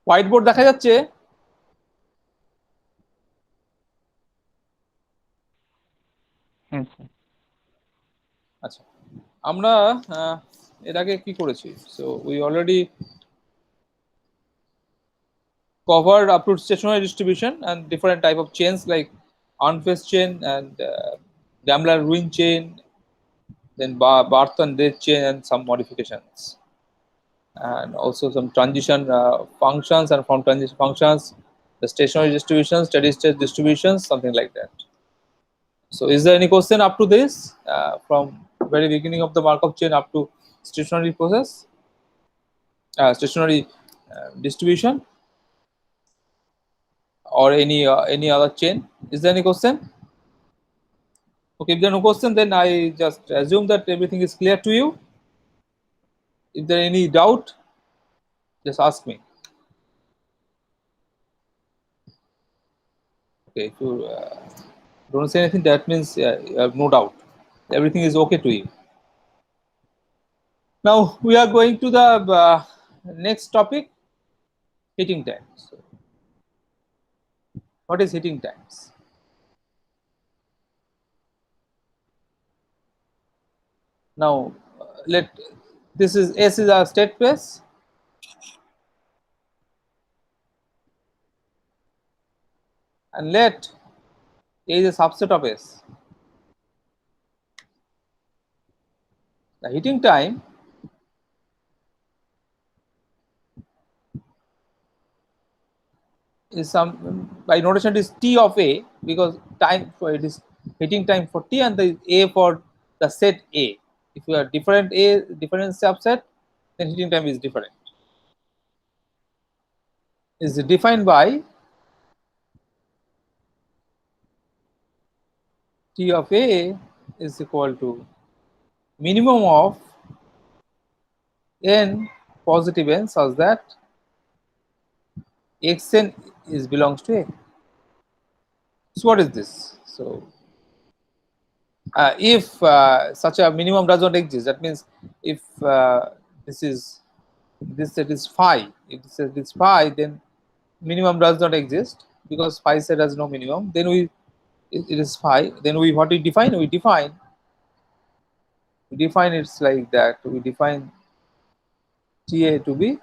White board দেখা যাচ্ছে? হ্যাঁ স্যার। আচ্ছা, আমরা এর আগে কি করেছি? So we already covered up to stationary distribution and different type of chains like unphased chain and Daimler ruin chain, then birth and death chain and some modifications, and also some transition functions, and from transition functions the stationary distributions, steady state distributions, something like that. So is there any question up to this, from very beginning of the Markov chain up to stationary process, stationary distribution, or any other chain? Is there any question? Okay, if there are no question, then I just assume that everything is clear to you. If there are any doubt, just ask me. Okay, if you don't say anything, that means you have no doubt. Everything is okay to you. Now we are going to the next topic, heating times. So, what is heating times? Now let this is S is our state space, and let A is a subset of S. The heating time is some, by notation it is T of A, because time for it is heating time for T and the A for the set A. If you are different A, different subset, then heating time is different. Is defined by T of A is equal to minimum of n positive n such that xn is belongs to A. So what is this? So if such a minimum does not exist, that means if this is this set is phi, if this set is phi, then minimum does not exist, because phi set has no minimum. Then it is phi. Then what we define? We define it's like that. We define Ta to be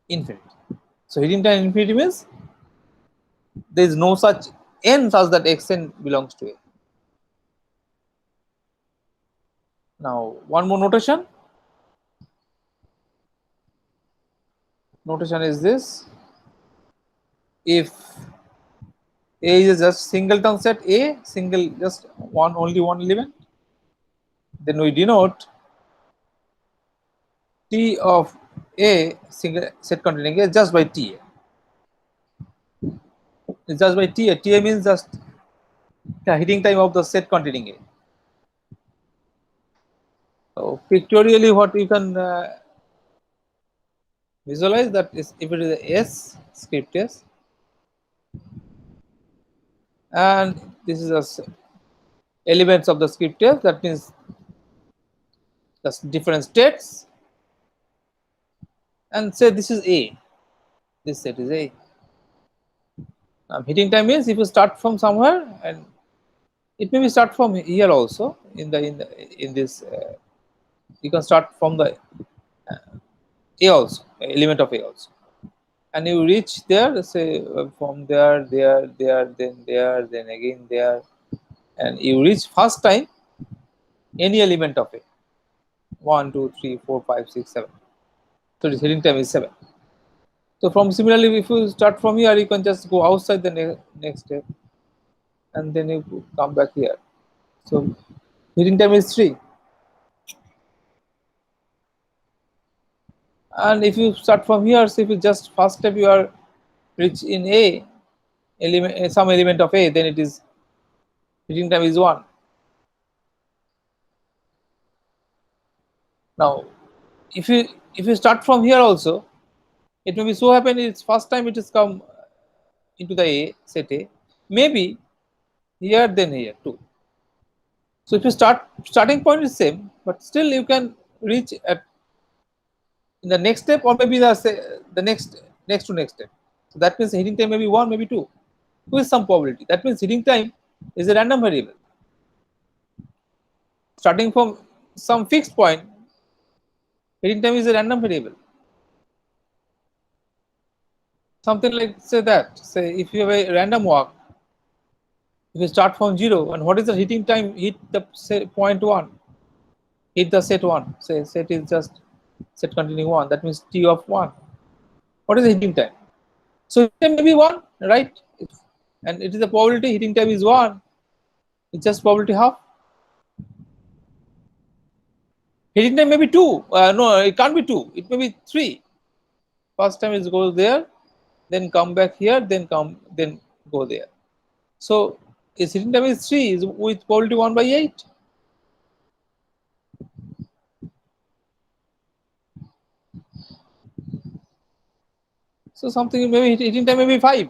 infinity. So heating time infinity means there is no such n such that xn belongs to A. Now one more notation. Notation is this: if A is just singleton set A, single, just only one element, then we denote T of A single set containing A just by T. It's just by T. Ta means just the heating time of the set containing A. So pictorially, what you can visualize that is, if it is a S script S, and this is a elements of the script S, that means the different states, and say this is A. This set is A. Heating time means if you start from somewhere, and it may be start from here also in this. You can start from the A also, element of A also, and you reach there. Say from there, then again there, and you reach first time any element of A. 1, 2, 3, 4, 5, 6, 7. So the heating time is 7. So from similarly, if you start from here, you can just go outside the next step, and then you come back here. So heating time is 3. And if you start from here, so if you just first step you are reach in A element, some element of A, then it is heating time is 1. Now if you start from here also, it may be so happen it's first time it is come into the A set A, maybe here then here too. So if you starting point is same, but still you can reach at in the next step, or maybe the next step. So that means heating time may be 1, maybe 2, with some probability. That means heating time is a random variable. Starting from some fixed point, heating time is a random variable. Something like, say that, say if you have a random walk, if you start from 0, and what is the heating time, hit the, say, point 1, hit the set 1, say set is just set continuing 1, that means t of 1. What is the heating time? So heating time may be 1, right? And it is the probability heating time is 1, it's just probability half. Heating time may be 2, no, it can't be 2, it may be 3. First time it goes there, then come back here, then go there. So its heating time is 3, is with probability 1 by 8. So something, maybe heating time may be 5.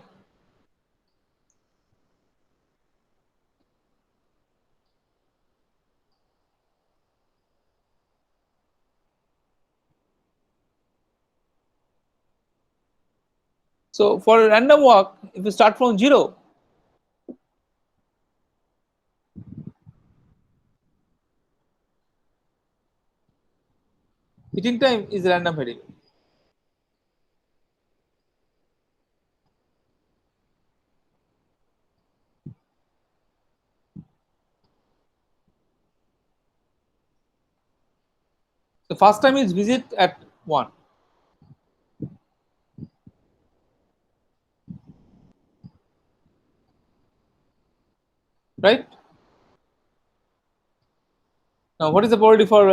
So for a random walk, if you start from 0, heating time is a random variable. The first time is visit at 1, right? Now what is the probability for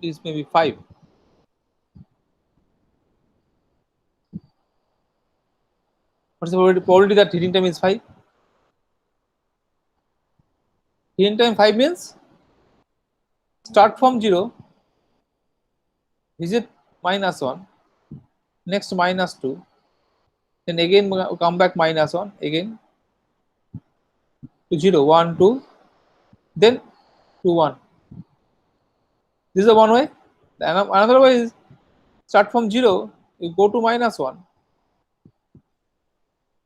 is maybe 5? What is the probability that heating time is 5? Heating time 5 means start from 0, visit -1, next -2, then again come back -1, again to 0, 1, 2, then to 1. This is the one way. Another way is start from 0, you go to -1.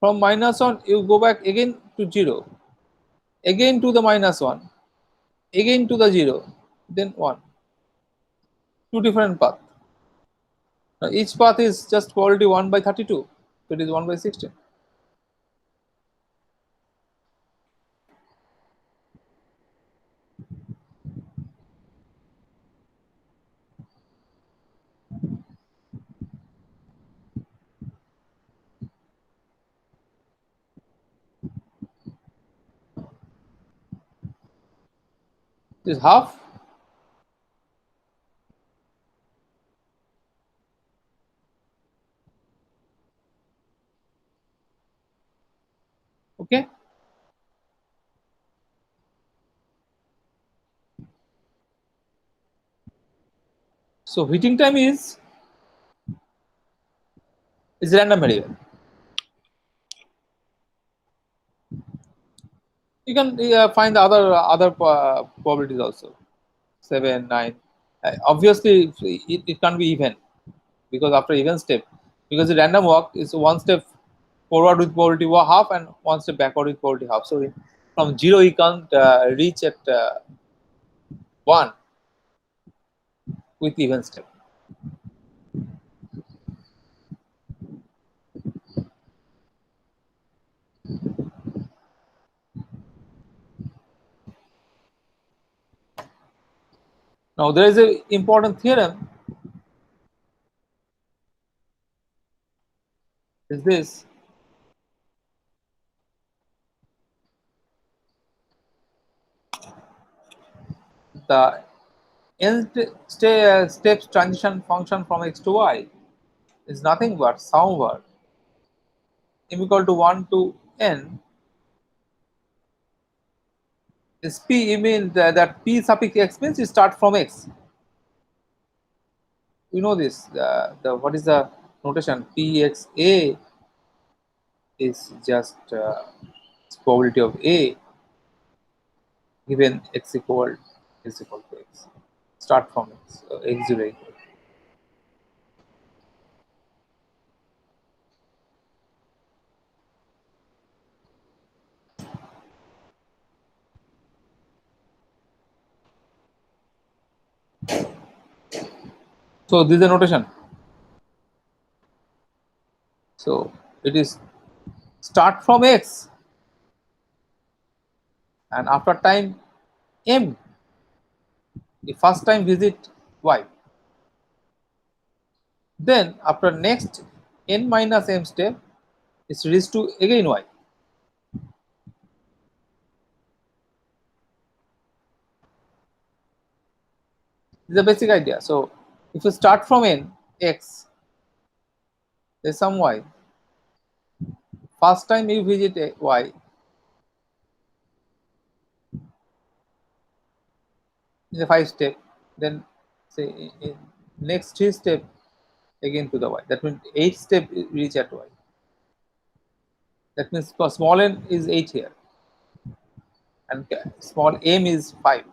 From -1, you go back again to 0, again to the -1, again to the 0, then 1. Two different paths. Now each path is just probability 1 by 32, so it is 1 by 16. This is half. Okay. So heating time is random variable. You can find the other probabilities also, 7, 9. Obviously, it can't be even, because after even step, because the random walk is one step forward with probability half and one step backward with probability half. So from 0 you can't reach at 1 with even step. Now there is a important theorem, is this: the steps transition function from x to y is nothing but sum over m equal to 1 to n is p. You mean that p suffix x means you start from x. You know this. The what is the notation? Pxa is just probability of a given x equal to x. Start from x. So x0 equal. X0 equal. So this is the notation. So it is start from x, and after time m, the first time visit y. Then after next n minus m step, it's reached to again y. This is the basic idea. So if you start from n x, there's some y. First time you visit y in the 5 step, then say in next 3 step again to the y. That means 8 step reach at y. That means for small n is 8 here, and small m is 5.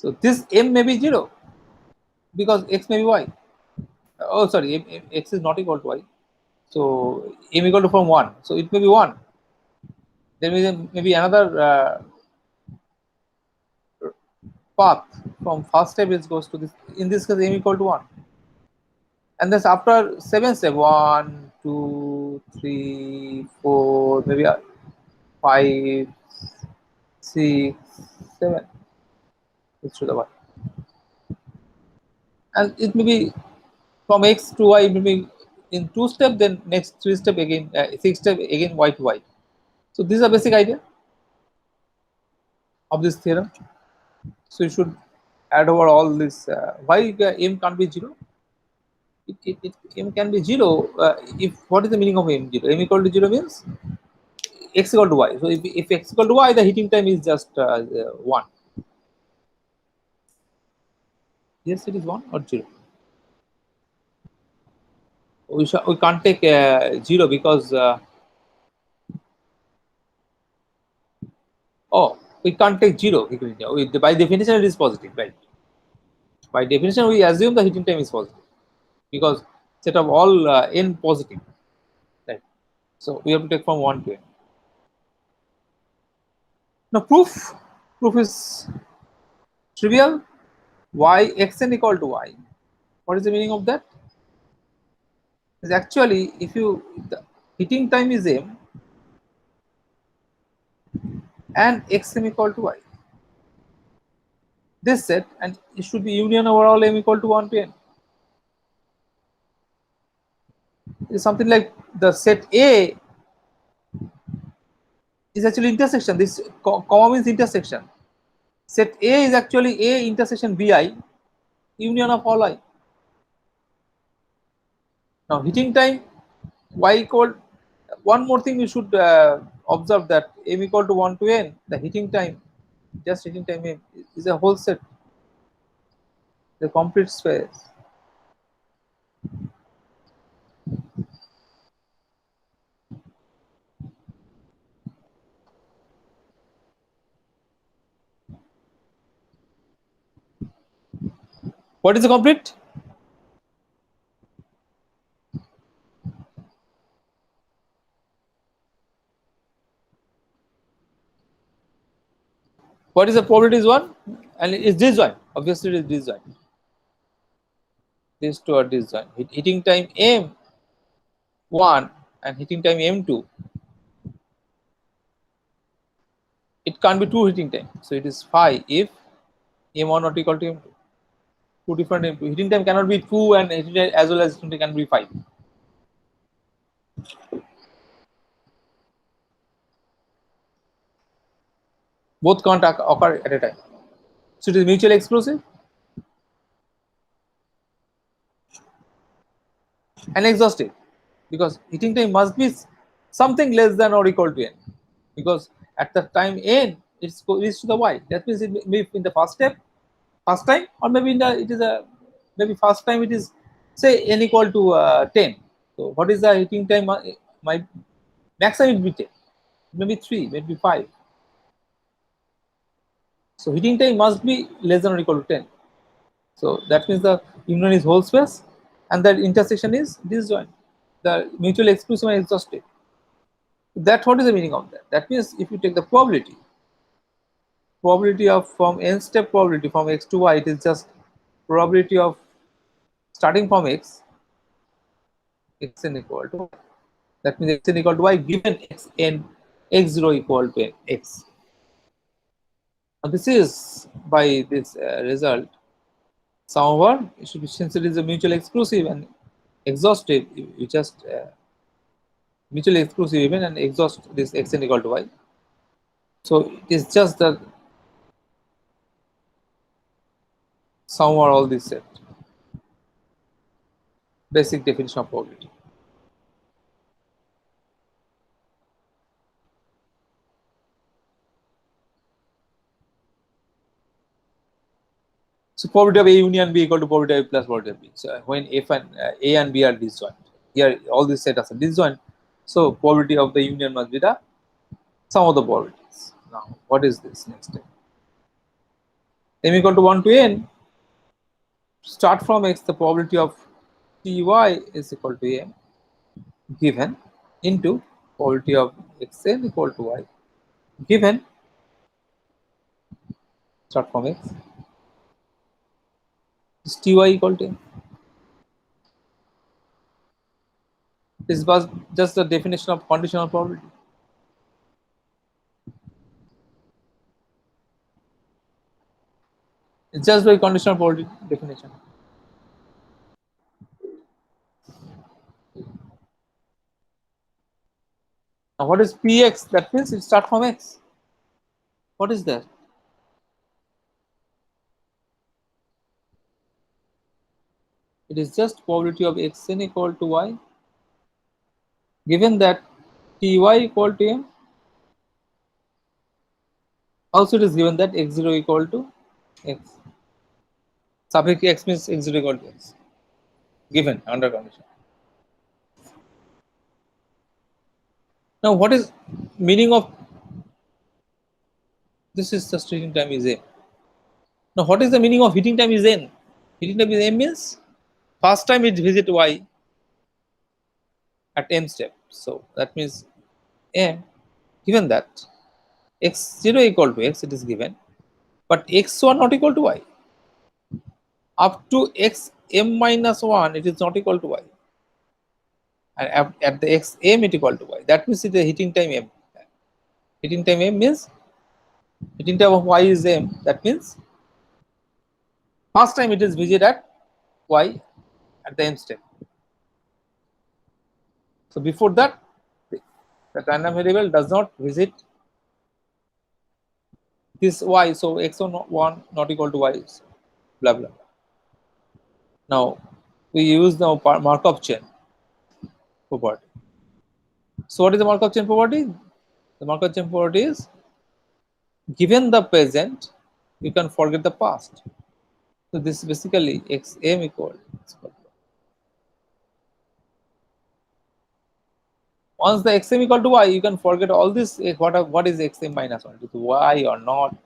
So this m may be 0 because x may be y. Oh, sorry, x is not equal to y. So m equal to from 1. So it may be 1. There may be another path from first step it goes to this. In this case, m equal to 1. And that's after 7 step 1, 2, 3, 4, maybe 5, 6, 7. It's to the y. And it may be from x to y, it may be in 2 step, then next 3 step again, 6 step again y to y. So this is a basic idea of this theorem. So you should add over all this. Why m can't be 0? M can be 0 if what is the meaning of m 0? M equal to 0 means x equal to y. So if x equal to y, the heating time is just 1. Yes, it is 1 or 0. We can't take 0 because oh, we can't take 0. By definition, it is positive, right? By definition, we assume the heating time is positive because set of all n positive, right? So we have to take from 1 to n. Now proof is trivial. Y xn equal to y. What is the meaning of that? Is actually if you the heating time is m and xm equal to y. This set and it should be union over all m equal to 1 to n. It's something like the set A is actually intersection. This comma means intersection. Set A is actually A intersection Bi, union of all I. Now heating time y equal, one more thing you should observe that m equal to 1 to n, the heating time, just heating time m is a whole set, the complete space. What is the complete? What is the probability is 1 and it is disjoint. Obviously, it is disjoint. These two are disjoint. Heating time m1 and heating time m2. It can't be two heating time. So it is phi if m1 not equal to m2. Two different m2. Heating time cannot be 2 and heating time as well as heating time can be 5. Both can't occur at a time. So it is mutually exclusive and exhaustive because heating time must be something less than or equal to n because at the time n it's reached to the y. That means it may be in the first step, first time, or maybe in the it is a maybe first time it is say n equal to 10. So what is the heating time? My maximum it will be 10, maybe 3, maybe 5. So heating time must be less than or equal to 10. So that means the union is whole space and the intersection is disjoint. The mutually exclusive and exhaustive. That what is the meaning of that? That means if you take the probability probability of from n step probability from x to y, it is just probability of starting from x, xn equal to y. That means xn equal to y given xn x0 equal to x. Now this is by this result. However, it should be, since it is a mutually exclusive and exhaustive, you just mutually exclusive even and exhaust this xn equal to y. So it is just the sum over all this set. Basic definition of probability. So probability of A union B equal to probability of A plus probability of B. So when F and A and B are disjoint, here all these set are disjoint. So probability of the union must be the sum of the probabilities. Now what is this next step? M equal to 1 to n. Start from x, the probability of Ty is equal to m given into probability of xn equal to y given, start from x, is Ty equal to m. This was just the definition of conditional probability. It's just by conditional probability definition. Now what is Px? That means it start from x. What is that? It is just probability of xn equal to y given that Ty equal to m. Also it is given that x0 equal to x. Suffix x means x0 equal to x. Given under condition. Now what is meaning of this is just heating time is m. Now what is the meaning of heating time is n? Heating time is m means first time it visit y at m step. So that means m, given that x0 equal to x, it is given, but x1 not equal to y. Up to x m minus 1 it is not equal to y, and at the x m it equal to y. That means it is heating time m. Heating time m means heating time of y is m. That means first time it is visit at y at the m step. So before that, the random variable does not visit this y. So x1 not equal to y. So blah blah. Now we use the Markov chain property. So what is the Markov chain property? The Markov chain property is given the present, you can forget the past. So this is basically xm equal. Once the xm equal to y, you can forget all this. What is xm minus 1? It is y or not?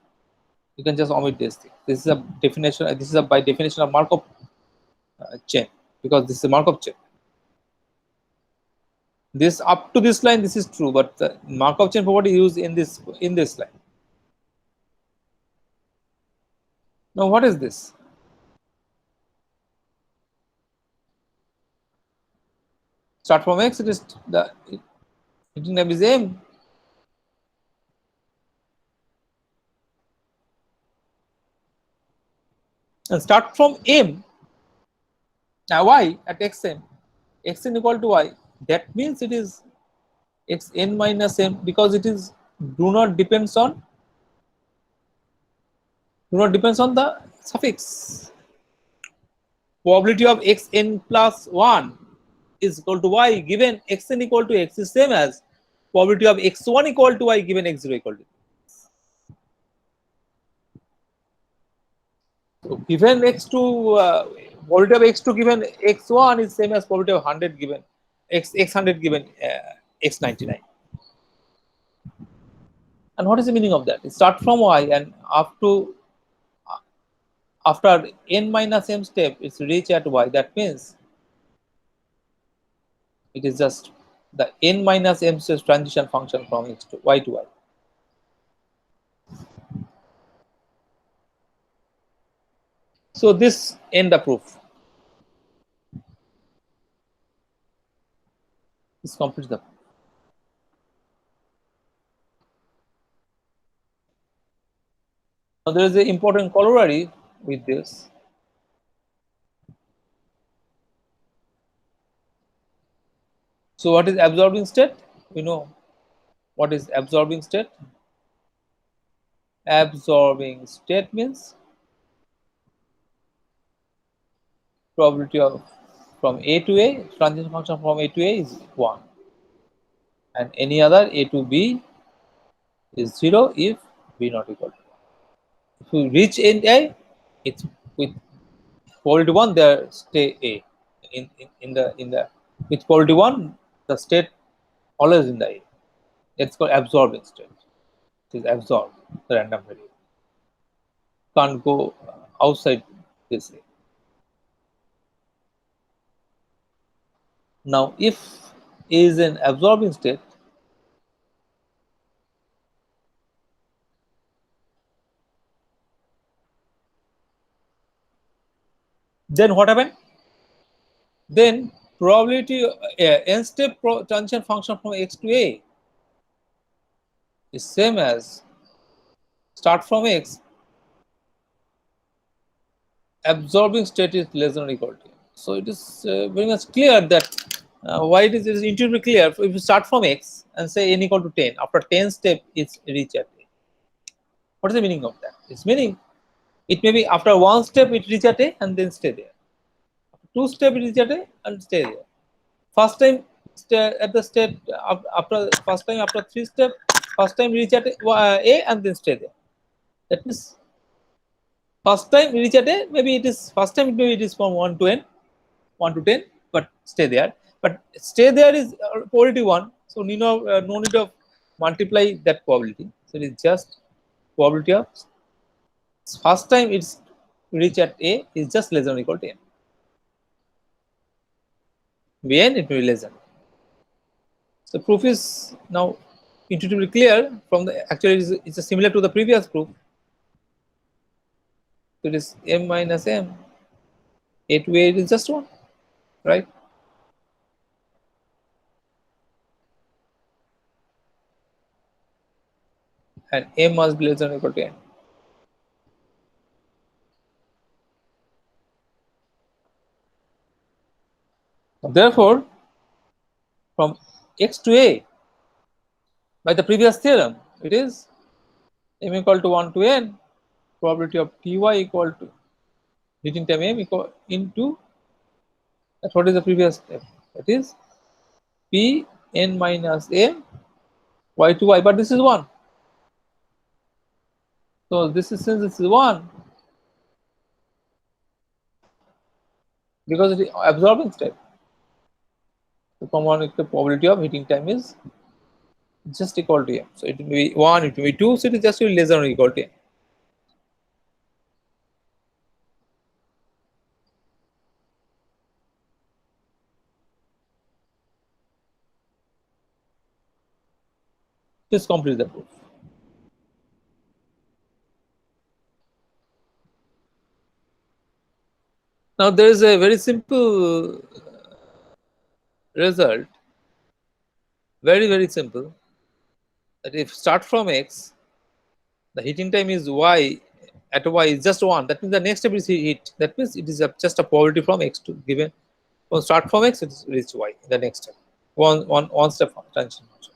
You can just omit this thing. This is a definition. This is a by definition of Markov chain, because this is a Markov chain. This up to this line, this is true, but the Markov chain property used in this line. Now what is this? Start from x, it is the heating time is m. And start from m. Now y at xm, xn equal to y. That means it is xn minus m, because it is do not depends on the suffix. Probability of xn plus 1 is equal to y given xn equal to x is same as probability of x1 equal to y given x0 equal to. So given x2, probability of x2 given x1 is same as probability of 100 given x100 given x99. And what is the meaning of that? It start from y and up to after n minus m step, it's reach at y. That means it is just the n minus m steps transition function from x to y to y. So this end the proof. This completes the proof. Now there is an important corollary with this. So what is absorbing state? We know what is absorbing state. Absorbing state means probability of from A to A, transition function from A to A is 1, and any other A to B is 0 if B not equal to 1. If you reach in A, it's with probability 1 there stay A. In the with probability 1 the state always in the A. It's called absorbing state. It is absorbed the random variable. Can't go outside this A. Now if A is an absorbing state, then what happened? Then probability n step transition function from X to A is same as start from X, absorbing state is less than or equal to. So it is very much clear that why it is intuitively clear. If you start from X and say n equal to 10, after 10 step it's reach at A. What is the meaning of that? It's meaning it may be after one step it reach at A and then stay there. After two step it reach at A and stay there. First time at the state after first time after three step, first time reach at A and then stay there. That means first time reach at A, maybe it is first time maybe it is from 1 to n, 1 to 10, but stay there. But stay there is probability 1, so no need of multiply that probability. So it is just probability of first time it's reach at A is just less than or equal to n. Bn it will be less than. So proof is now intuitively clear from the actually it's similar to the previous proof. So it is m minus m. A to A is just 1, right? And m must be less than or equal to n. Therefore, from X to A, by the previous theorem, it is m equal to 1 to n, probability of Ty equal to heating time m equal into that. What is the previous step? That is P n minus m y to y, but this is 1. So this is, since this is 1, because it is absorbing step. So from 1 the probability of heating time is just equal to m. So it will be 1, it will be 2, so it is just less than or equal to m. This completes the proof. Now there is a very simple result, very simple, that if start from X, the heating time is Y, at Y is just 1, that means the next step is heat. That means it is just a probability from X to given, from start from X it is reach Y, the next step, one step transition function.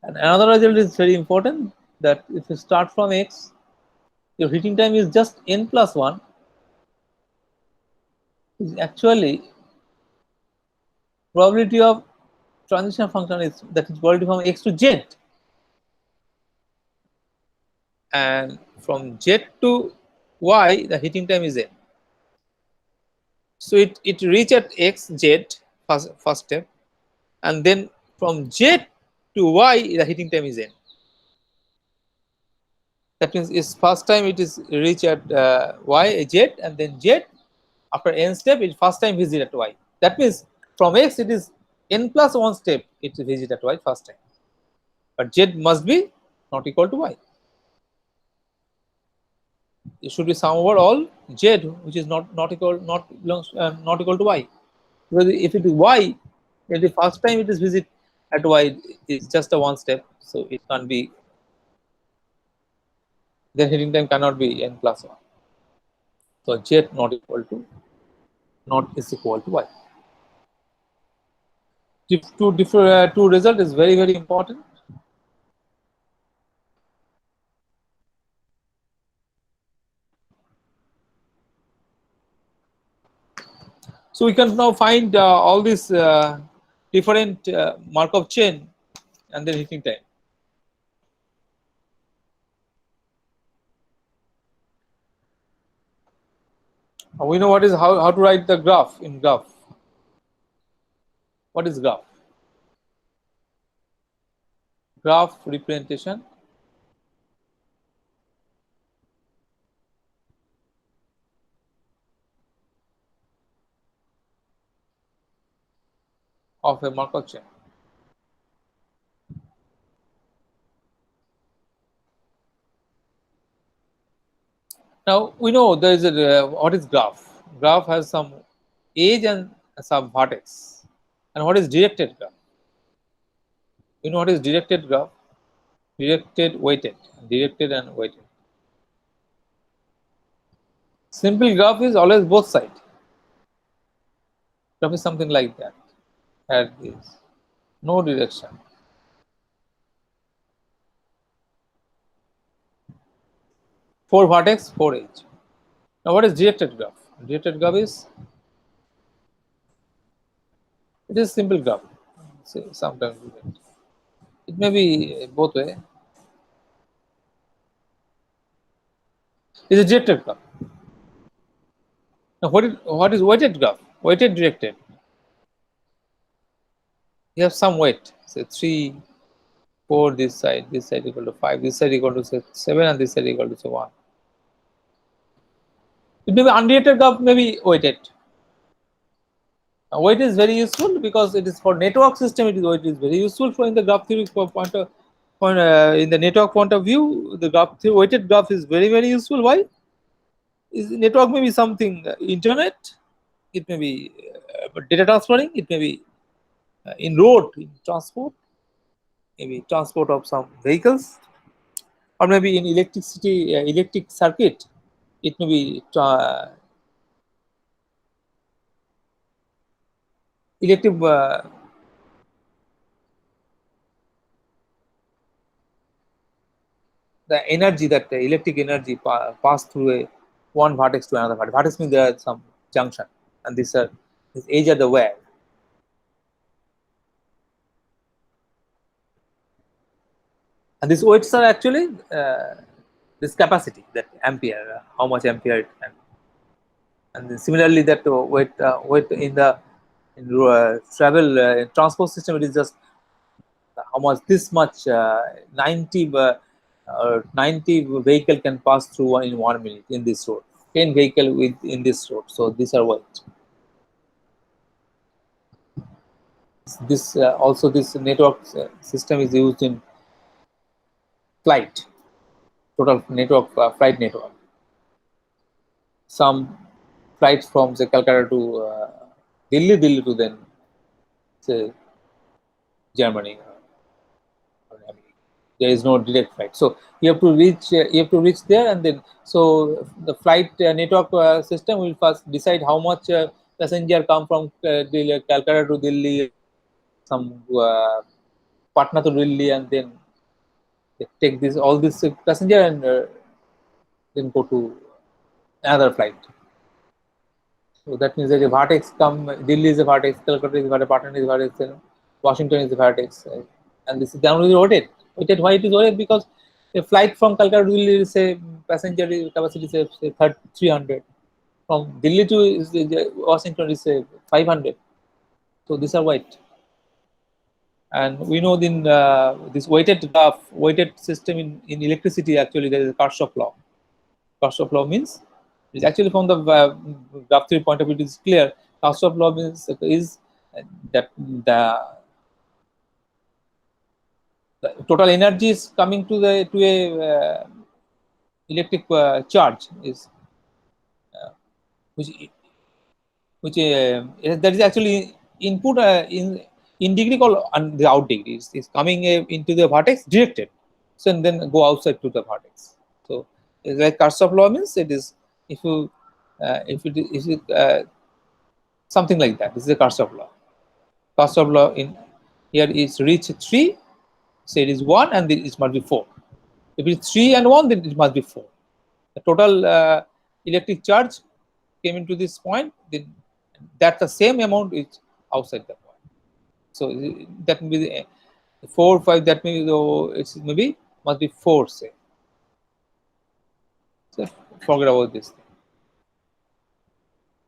And another result is very important, that if you start from X, your heating time is just n plus 1, is actually probability of transition function is, that is probability from X to Z, and from Z to Y the heating time is n. So it reach at X Z first step, and then from Z to Y the heating time is n. That means is first time it is reach at Y Z, and then Z after n step it first time visit at Y. That means from X it is n plus 1 step it visit at Y first time, but Z must be not equal to Y. it should be sum over all z, which is not equal, not belongs not equal to y. Because if it is y, if the first time it is visit at y is just a one step, so it can't be, then heading time cannot be n plus 1. So z not equal to, not is equal to y. Two result is very very important. So we can now find all these different Markov chain and then heating time. We know what is how to write the graph in graph. What is graph? Graph representation of a Markov chain. Now we know there is a what is graph. Graph has some edge and some vertex. And what is directed graph? You know what is directed graph? Directed weighted, directed and weighted. Simple graph is always both sides. Graph is something like that. At this, no direction. Four vertex, four edge. Now what is directed graph? Directed graph is, it is simple graph. Say sometimes it may be both way. It is directed graph. Now what is weighted graph? Weighted directed. You have some weight. Say 3, 4 this side equal to 5, this side equal to say 7, and this side equal to say 1. It may be undirected graph, may be weighted. Now, weight is very useful because it is for network system. Weight is very useful for in the graph theory point of in the network point of view. The graph theory, weighted graph is very very useful. Why? Is network may be something internet, it may be data transferring, it may be in road in transport, maybe transport of some vehicles, or maybe in electricity electric circuit, it may be electric the energy, that the electric energy pass through a one vertex to another vertex. Vertex means there are some junction, and this edge are the wire. And these weights are actually this capacity, that ampere, how much ampere it can. And then similarly, that weight in the travel transport system, it is just how much, this much 90 vehicle can pass through in 1 minute in this road, 10 vehicle with in this road. So these are weight. This also this network system is used in flight, total network flight network. Some flights from say Calcutta to Delhi to then say Germany. There is no direct flight, so you have to reach there, and then so the flight network system will first decide how much passenger come from Delhi, Calcutta to Delhi, some Patna to Delhi, and then they take this all this passenger and then go to another flight. So that means that a vertex come, Delhi is a vertex, Calcutta is a vertex, Patna is a vertex, Washington is a vertex, and this is downward rotated. Rotated, why it is rotated? Because a flight from Calcutta to Delhi is a passenger capacity say 300. From Delhi to Washington is say 500. So these are weight. And we know in this weighted graph, weighted system in electricity, actually there is a Kirchhoff law. Kirchhoff law means, it's actually from the graph theory point of view, it is clear. Kirchhoff law means is that the total energy is coming to a electric charge is which that is actually input in degree called the out degree is coming into the vertex directed, so and then go outside to the vertex. So it's like Kirchhoff law means it is if you if it something like that. This is a Kirchhoff law. Kirchhoff law in here is reach 3, say it is 1 and then it must be 4. If it's 3 and 1, then it must be 4. The total electric charge came into this point, then that the same amount is outside the point. So that may be the 4, 5. That may be it's maybe must be 4. Say, so forget about this.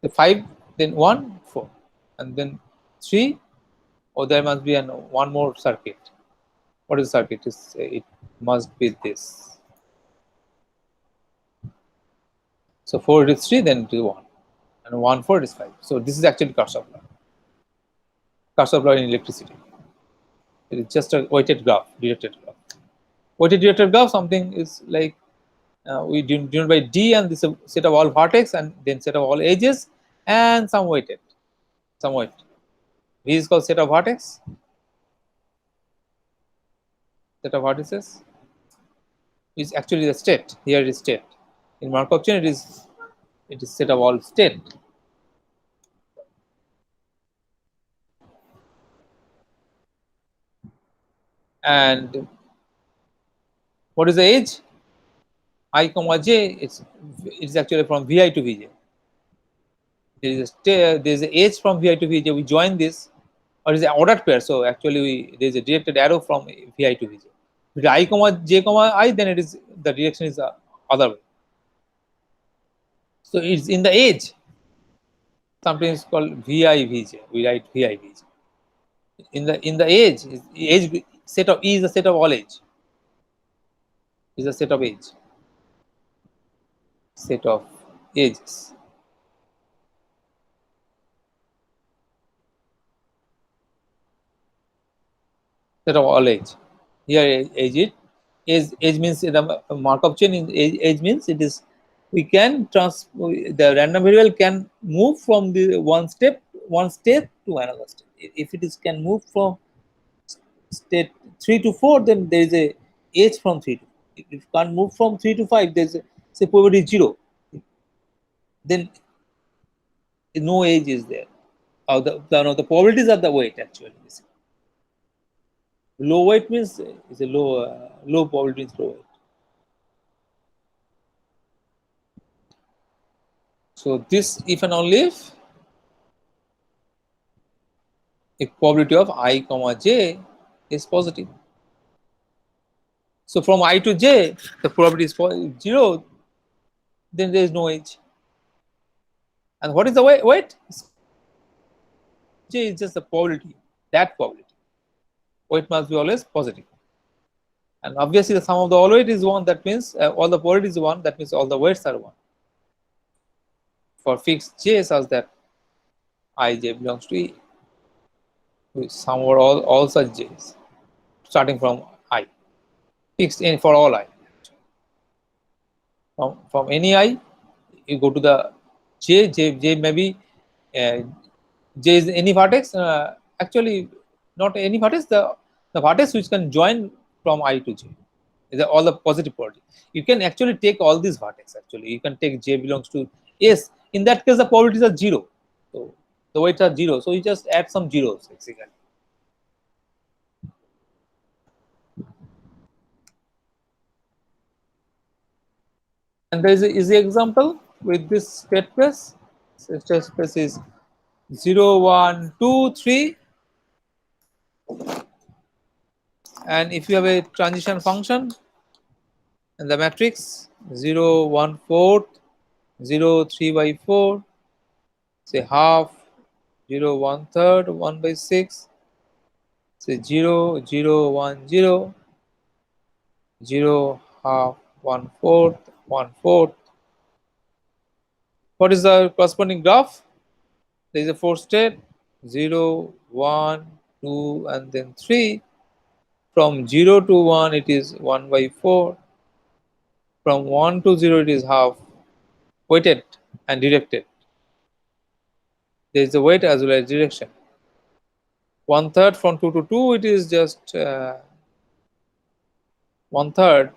The 5, then 1, 4, and then 3. Or there must be an one more circuit. What is the circuit? It must be this. So 4 it is 3, then it is 1, and 1 4 is 5. So this is actually Kirchhoff law. Kirchhoff law in electricity. It is just a weighted graph, directed graph. Weighted directed graph, something is like we denote by D, and this is a set of all vertex and then set of all edges and some weighted, some weight. V is called set of vertex, set of vertices is actually the state. Here it is state. In Markov chain, it is set of all state. And what is the edge? I comma j. It's actually from Vi to Vj. There is a edge from Vi to Vj. We join this, or is an ordered pair. So actually, there is a directed arrow from Vi to Vj. With I comma j comma I, then it is the direction is the other way. So it's in the edge. Sometimes called Vi Vj. We write Vi Vj. In the edge set of E is a set of all edge. Is a set of edge. Set of edges. Set of all edge. Here edge means the Markov chain in edge means it is we can the random variable can move from the one state to another state. If it is can move from state 3 to 4, then there is a edge from 3 to 4. If it can't move from 3 to 5, there's a say probability 0. Then no edge is there. The probabilities are the weight actually. Low weight means is a low probability means low weight. So this if and only if probability of I comma j is positive. So from I to j, the probability is 0, then there is no edge. And what is the weight? J is just the probability, that probability. Weight must be always positive. And obviously the sum of the all weight is 1, that means all the probability is 1, that means all the weights are 1. For fixed j such that ij belongs to E, with sum over all such j's, starting from I. Fixed in for all I. From any I, you go to the j may be j is any vertex. Actually, not any vertex. The vertex which can join from I to j is all the positive probability. You can actually take all these vertex. Actually, you can take j belongs to S. In that case, the probabilities are 0. So the weights are 0. So you just add some zeros basically. And there is an easy example with this state space. So state space is 0, 1, 2, 3. And if you have a transition function and the matrix 0, 1, 4, 0, 3 by 4, say half, 0, 1 third, 1 by 6, say 0, 0, 1, 0, 0, half, 1 fourth, 1 fourth. What is the corresponding graph? There is a 4 state 0, 1, 2, and then 3. From 0 to 1, it is 1 by 4. From 1 to 0 it is half weighted and directed. There is a weight as well as direction. One third from 2 to 2 it is just one third.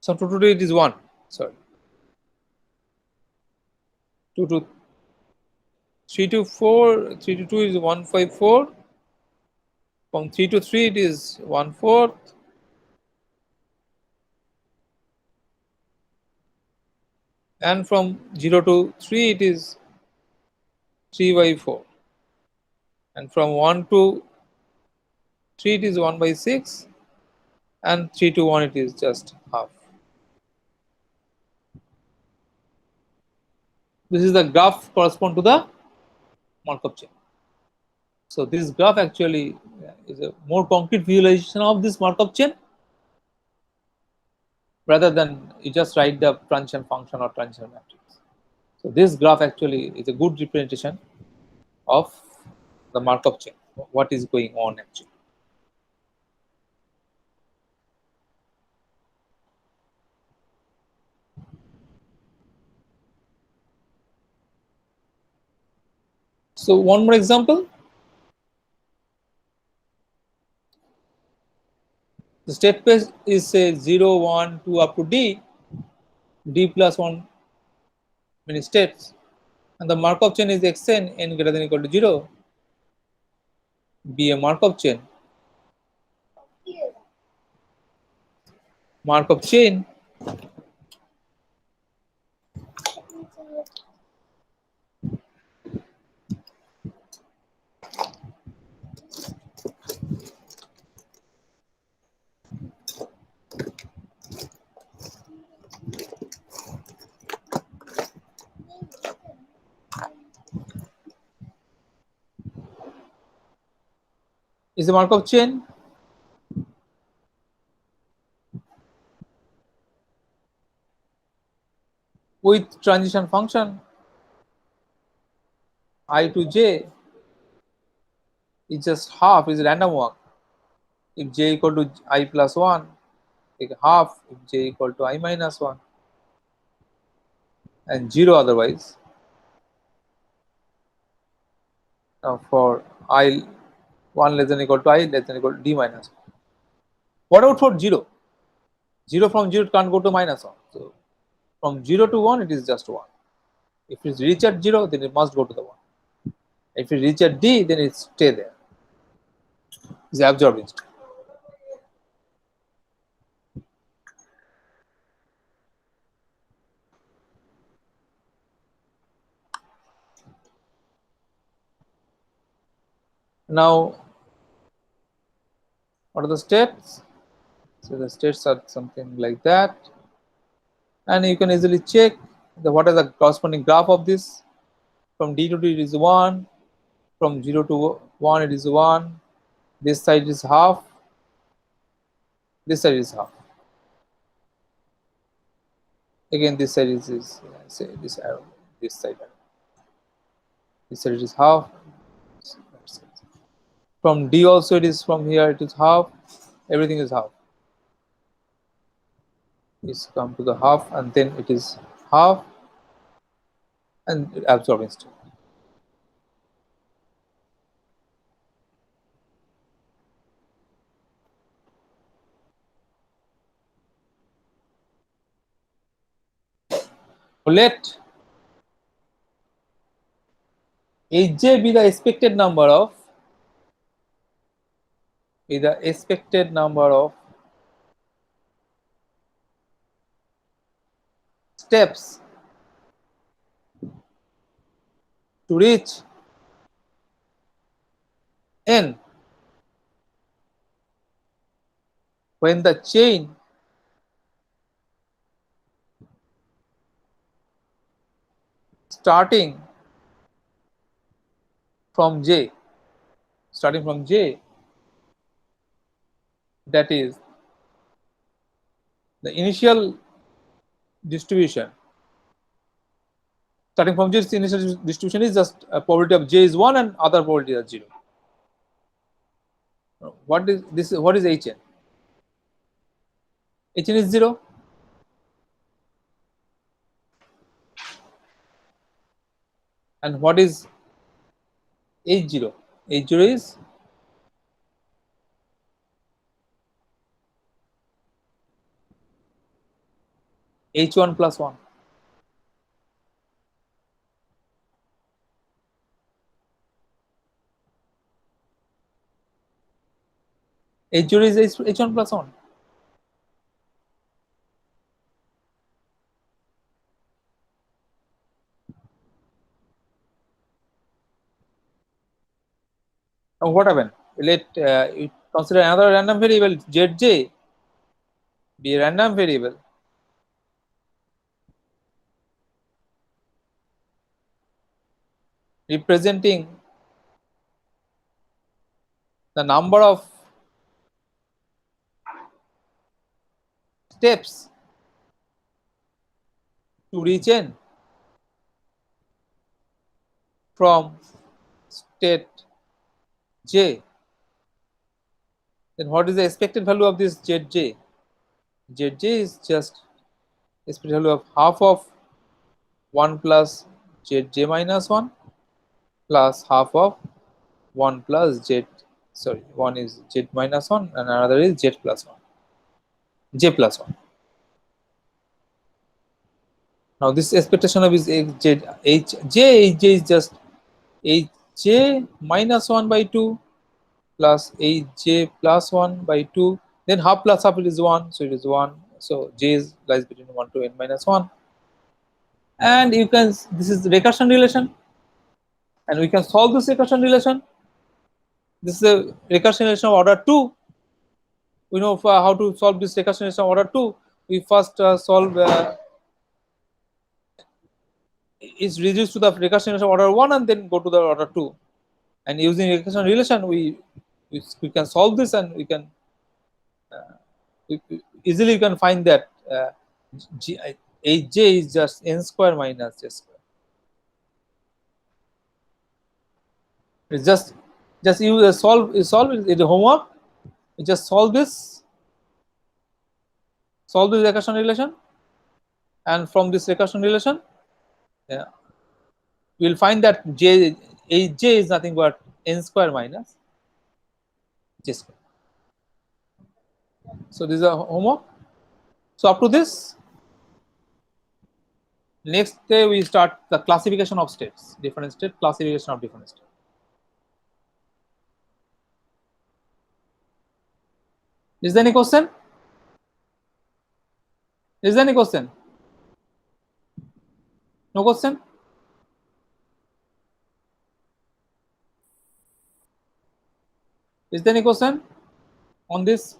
So 2 to 2 it is 1. Sorry. 2 to 3 to 4, 3 to 2 is 154. From 3 to 3 it is 1/4. And from 0 to 3 it is 3/4. And from 1 to 3 it is 1/6. And 3 to 1 it is just half. This is the graph correspond to the Markov chain. So this graph actually is a more concrete visualization of this Markov chain rather than you just write the transition function or transition matrix. So this graph actually is a good representation of the Markov chain, what is going on actually. So one more example. The state space is say 0, 1, 2 up to d plus 1 many states, and the Markov chain is xn n greater than equal to 0, be a Markov chain. Markov chain is a Markov chain with transition function I to j is just half, is random walk. If j equal to I plus 1, take half. If j equal to I minus 1, and 0 otherwise. Now for I 1 less than equal to I less than equal to d minus 1. What about for 0? 0 from 0 can't go to minus 1. So from 0 to 1 it is just 1. If it reach at 0, then it must go to the 1. If it reach at d, then it stay there. It's absorbed instant. Now, what are the states? So the states are something like that, and you can easily check what is the corresponding graph of this. From d to d it is 1, from 0 to 1 it is 1, this side is half, this side is half. Again this side is say this arrow, this side arrow. This side is half. From d also it is, from here it is half, everything is half. Is come to the half, and then it is half and absorbing state. Let Hj be the expected number of steps to reach n when the chain starting from j, that is the initial distribution starting from j, the initial distribution is just a probability of j is 1 and other probability is 0. What is this? What is hn? Hn is 0. And what is H0? H0 is H1 plus 1. H0 is H1 plus 1. Now what happened? Let you consider another random variable Zj be a random variable representing the number of steps to reach n from state j. Then what is the expected value of this Zj? Zj is just expected value of half of 1 plus Zj minus 1 plus half of 1 plus Z, sorry, one is Z minus 1 and another is Z plus 1, J plus 1. Now this expectation of is Hj is just Hj minus 1 by 2 plus Hj plus 1 by 2, then half plus half it is 1, so it is 1, so J is lies between 1 to n minus 1. And you can, this is the recursion relation, and we can solve this recursion relation. This is a recursion relation of order 2. We know how to solve this recursion relation of order 2. We first solve is reduced to the recursion relation of order 1 and then go to the order 2. And using recursion relation, we can solve this, and we can easily you can find that Hj is just n square minus j square. It's just you solve it. It's a homework. You just solve this recursion relation, and from this recursion relation, yeah, we'll find that Hj is nothing but n square minus j square. So this is a homework. So up to this, next day we start the classification of states, different state, classification of different states. Is there any question? Is there any question? No question? Is there any question on this?